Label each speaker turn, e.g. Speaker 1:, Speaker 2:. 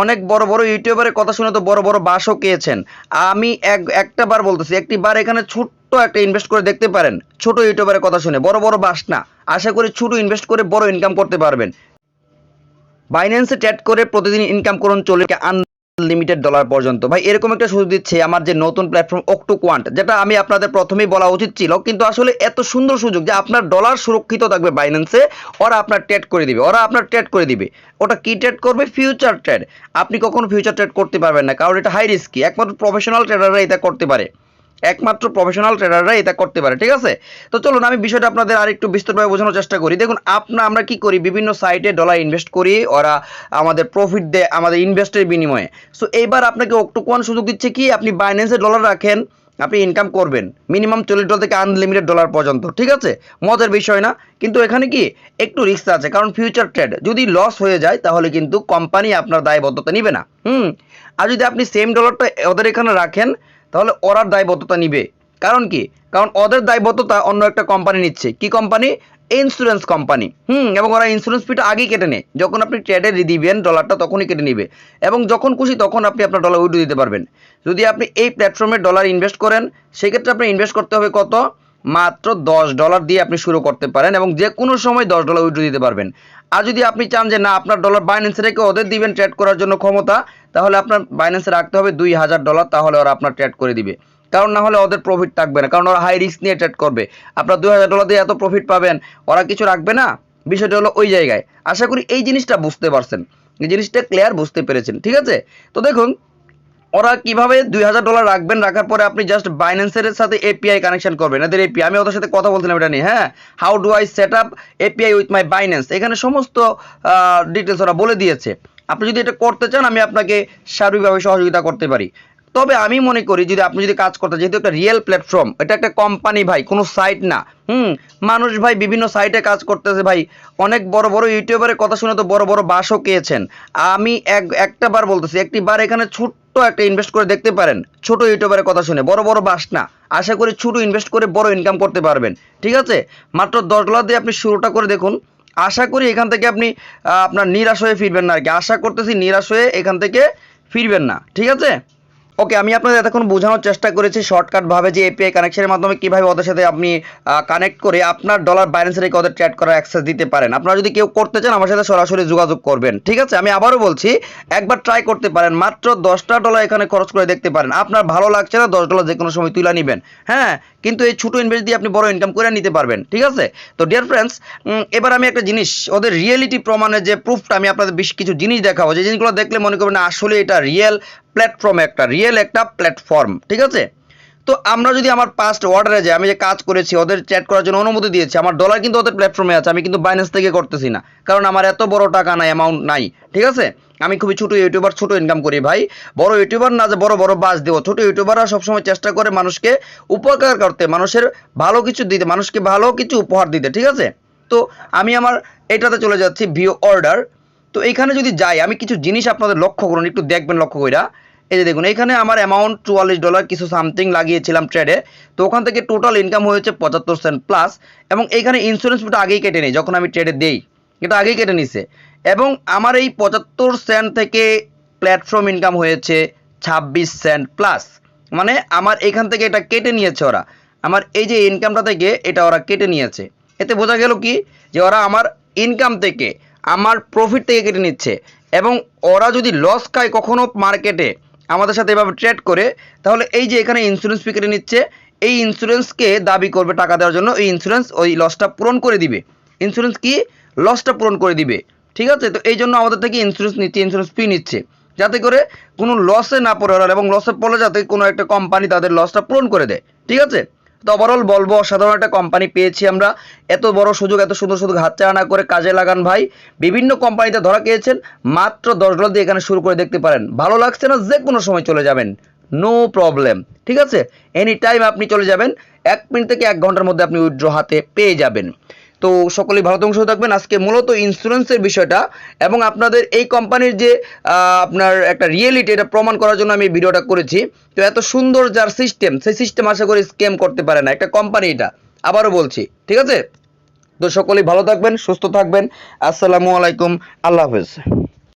Speaker 1: অনেক বড় বড় ইউটিউবারের কথা শুনে তো বড় বড় বাসও পেয়েছেন। আমি একটা বার বলতেছি, একটি বার এখানে ছোট্ট একটা ইনভেস্ট করে দেখতে পারেন। ছোট ইউটিউবারের কথা শুনে বড় বড় বাস না, আশা করি ছোট ইনভেস্ট করে বড় ইনকাম করতে পারবেন। বাইন্যান্সে ট্রেড করে প্রতিদিন ইনকাম করুন চলে আনলিমিটেড ডলার পর্যন্ত। ভাই এরকম একটা সুযোগ দিচ্ছে আমার যে নতুন প্ল্যাটফর্ম অক্টোকোয়ান্ট, যেটা আমি আপনাদের প্রথমেই বলা উচিত ছিল, কিন্তু আসলে এত সুন্দর সুযোগ যে আপনার ডলার সুরক্ষিত থাকবে বাইন্যান্সে। ওরা আপনার ট্রেড করে দিবে, ওটা কি ট্রেড করবে? Future trade. আপনি কখনো ফিউচার ট্রেড করতে পারবেন না, কারণ এটা হাই রিস্কি। একমাত্র প্রফেশনাল ট্রেডাররা এটা করতে পারে, ঠিক আছে? তো চলুন আমি বিষয়টা আপনাদের আরেকটু বিস্তারভাবে বোঝানোর চেষ্টা করি। দেখুন, আমরা কি করি, বিভিন্ন সাইটে ডলার ইনভেস্ট করি, ওরা আমাদের প্রফিট দেয় আমাদের ইনভেস্টের বিনিময়ে। সো এইবার আপনাকে অক্টোকোয়ান সুযোগ দিচ্ছে কি, আপনি বাইন্যান্সে ডলার রাখেন, আপনি ইনকাম করবেন মিনিমাম $40 থেকে আনলিমিটেড ডলার পর্যন্ত। ঠিক আছে, মজার বিষয় না? কিন্তু এখানে কি একটু রিস্ক আছে, কারণ ফিউচার ট্রেড যদি লস হয়ে যায় তাহলে কিন্তু কোম্পানি আপনার দায়বদ্ধতা নিবে না। আর যদি আপনি সেম ডলারটা ওদের এখানে রাখেন তাহলে ওরা দায়বদ্ধতা নিবে। কারণ কি? কারণ ওদের দায়বদ্ধতা অন্য একটা কোম্পানি নিচ্ছে। কি কোম্পানি? Insurance company. এবং ওরা ইন্স্যুরেন্স ফিটা আগেই কেটে নেয়। যখন আপনি ট্রেডে দিবেন ডলারটা তখনই কেটে নিবে, এবং যখন খুশি তখন আপনি আপনার ডলার উইথড্র দিতে পারবেন। যদি আপনি এই প্ল্যাটফর্মে ডলার ইনভেস্ট করেন, সেক্ষেত্রে আপনি ইনভেস্ট করতে হবে কত? মাত্র $10 দিয়ে আপনি শুরু করতে পারেন, এবং যে কোনো সময় $10 উইথড্র দিতে পারবেন। আর যদি আপনি চান যে না, আপনার ডলার বাইন্যান্সে রেখে ওদের দিবেন ট্রেড করার জন্য ক্ষমতা, তাহলে আপনার বাইন্যান্সে রাখতে হবে $2000, তাহলে ওরা আপনার ট্রেড করে দিবে। কারণ না হলে ওদের প্রফিট থাকবে না, কারণ ওরা হাই রিস্ক নিয়ে ট্রেড করবে। আপনার $2000 দিয়ে এত প্রফিট পাবেন, ওরা কিছু রাখবে না। বিষয়টা হলো ওই জায়গায়। আশা করি এই জিনিসটা বুঝতে পারছেন, এই জিনিসটা ক্লিয়ার বুঝতে পেরেছেন। ঠিক আছে, তো দেখুন ওরা কিভাবে $2000 রাখবেন, রাখার পরে আপনি জাস্ট বাইন্যান্সের সাথে এপিআই কানেকশন করবেন। এদের এপিআই, আমি ওদের সাথে কথা বলছিলাম এটা নিয়ে। হ্যাঁ, how do I set up API with my Binance, এখানে সমস্ত ডিটেলস ওরা বলে দিয়েছে। আপনি যদি এটা করতে চান আমি আপনাকে সার্বিকভাবে সহযোগিতা করতে পারি। তবে আমি মনে করি যদি আপনি যদি কাজ করতে, যেহেতু একটা রিয়েল প্ল্যাটফর্ম, এটা একটা কোম্পানি ভাই, কোনো সাইট না। মানুষ ভাই বিভিন্ন সাইটে কাজ করতেছে ভাই। অনেক বড় বড় ইউটিউবারের কথা শুনে তো বড় বড় বাসও পেয়েছেন। আমি একটা বার বলতেছি, একটি বার এখানে ছোট্ট একটা ইনভেস্ট করে দেখতে পারেন। ছোট ইউটিউবারের কথা শুনে বড় বড় বাস না, আশা করি ছোট ইনভেস্ট করে বড় ইনকাম করতে পারবেন। ঠিক আছে, মাত্র $10 দিয়ে আপনি শুরুটা করে দেখুন। আশা করি এখান থেকে আপনি আপনার নিরাশ হয়ে ফিরবেন না আর কি। আশা করতেছি নিরাশ হয়ে এখান থেকে ফিরবেন না। ঠিক আছে, ওকে, আমি আপনাদের এতক্ষণ বোঝানোর চেষ্টা করেছি শর্টকাটভাবে যে এপিআই কানেকশনের মাধ্যমে কীভাবে ওদের সাথে আপনি কানেক্ট করে আপনার ডলার বাইন্যান্সে রেখে ওদের ট্রেড করার অ্যাক্সেস দিতে পারেন। আপনারা যদি কেউ করতে চান আমার সাথে সরাসরি যোগাযোগ করবেন। ঠিক আছে, আমি আবারও বলছি, একবার ট্রাই করতে পারেন, মাত্র $10 এখানে খরচ করে দেখতে পারেন। আপনার ভালো লাগছে না, $10 যে কোনো সময় তুলে নেবেন। হ্যাঁ, কিন্তু এই ছোটো ইনভেস্ট দিয়ে আপনি বড় ইনকাম করে নিতে পারবেন। ঠিক আছে, তো ডিয়ার ফ্রেন্ডস, এবার আমি একটা জিনিস ওদের রিয়েলিটি প্রমাণের যে প্রুফটা আমি আপনাদের বেশ কিছু জিনিস দেখাবো, যে জিনিসগুলো দেখলে মনে করবেন আসলে এটা রিয়েল প্ল্যাটফর্ম, একটা প্ল্যাটফর্ম। ঠিক আছে, তো আমরা যদি আমার পাস্ট অর্ডারে যাই, আমি যে কাজ করেছি ওদের চ্যাট করার জন্য অনুমতি দিয়েছি, আমার ডলার কিন্তু ওদের প্ল্যাটফর্মে আছে, আমি কিন্তু বাইন্যান্স থেকে করতেছি না, কারণ আমার এত বড় টাকা নাই, অ্যামাউন্ট নাই। ঠিক আছে, আমি খুবই ছোটো ইউটিউবার, ছোটো ইনকাম করি ভাই। বড় ইউটিউবার না যে বড় বড় বাস দেবো, ছোটো ইউটিউবাররা সবসময় চেষ্টা করে মানুষকে উপকার করতে, মানুষের ভালো কিছু দিতে, মানুষকে ভালো কিছু উপহার দিতে। ঠিক আছে, তো আমি আমার এটাতে চলে যাচ্ছি ভিউ অর্ডার। তো এইখানে যদি যাই, আমি কিছু জিনিস আপনাদের লক্ষ্য করুন, একটু দেখবেন লক্ষ্য কইরা। এই যে দেখুন, এখানে আমার অ্যামাউন্ট $44 কিছু সামথিং লাগিয়েছিলাম ট্রেডে। তো ওখান থেকে টোটাল ইনকাম হয়েছে 75 সেন্ট প্লাস, এবং এইখানে ইন্স্যুরেন্স ফিটা আগেই কেটে নেই, যখন আমি ট্রেডে দেই এটা আগেই কেটে নিছে। এবং আমার এই 75 সেন্ট থেকে প্ল্যাটফর্ম ইনকাম হয়েছে 26 সেন্ট প্লাস, মানে আমার এখান থেকে এটা কেটে নিয়েছে ওরা, আমার এই যে ইনকামটা থেকে এটা ওরা কেটে নিয়েছে। এতে বোঝা গেল কি, যে ওরা আমার ইনকাম থেকে, আমার প্রফিট থেকে কেটে নিচ্ছে। এবং ওরা যদি লস খায় কখনো মার্কেটে আমাদের সাথে এভাবে ট্রেড করে, তাহলে এই যে এখানে ইন্স্যুরেন্স ফি কেটে নিচ্ছে, এই ইন্স্যুরেন্সকে দাবি করবে টাকা দেওয়ার জন্য, এই ইন্স্যুরেন্স ওই লসটা পূরণ করে দিবে। ইন্স্যুরেন্স কি? লসটা পূরণ করে দিবে। ঠিক আছে, তো এই জন্য আমাদের থেকে ইন্স্যুরেন্স নিচ্ছে, ইন্স্যুরেন্স ফি নিচ্ছে, যাতে করে কোনো লসে না পড়ে ওরা, এবং লসে পড়লে যাতে কোনো একটা কোম্পানি তাদের লসটা পূরণ করে দেয়। ঠিক আছে, তো ওভারঅল বলবো অসাধারণ একটা কোম্পানি পেয়েছি আমরা। এত বড় সুযোগ, এত সুন্দর সুযোগ হাতছাড়া না করে কাজে লাগান ভাই। বিভিন্ন কোম্পানিতে ধরা খেয়েছেন, মাত্র $10 দিয়ে এখানে শুরু করে দেখতে পারেন। ভালো লাগছে না, যে কোনো সময় চলে যাবেন, নো প্রবলেম। ঠিক আছে, এনি টাইম আপনি চলে যাবেন, 1 মিনিট থেকে 1 ঘন্টার মধ্যে আপনি উইথড্র হাতে পেয়ে যাবেন। তো সকলেই ভালো থাকবেন। আজকে মূলত ইন্স্যুরেন্সের বিষয়টা এবং আপনাদের এই কোম্পানির যে আপনার একটা রিয়েলিটি, এটা প্রমাণ করার জন্য আমি ভিডিওটা করেছি। তো এত সুন্দর যার সিস্টেম, সেই সিস্টেম আশা করি স্ক্যাম করতে পারে না একটা কোম্পানি, এটা আবারও বলছি। ঠিক আছে, তো সকলেই ভালো থাকবেন, সুস্থ থাকবেন। আসসালামু আলাইকুম, আল্লাহ হাফেজ।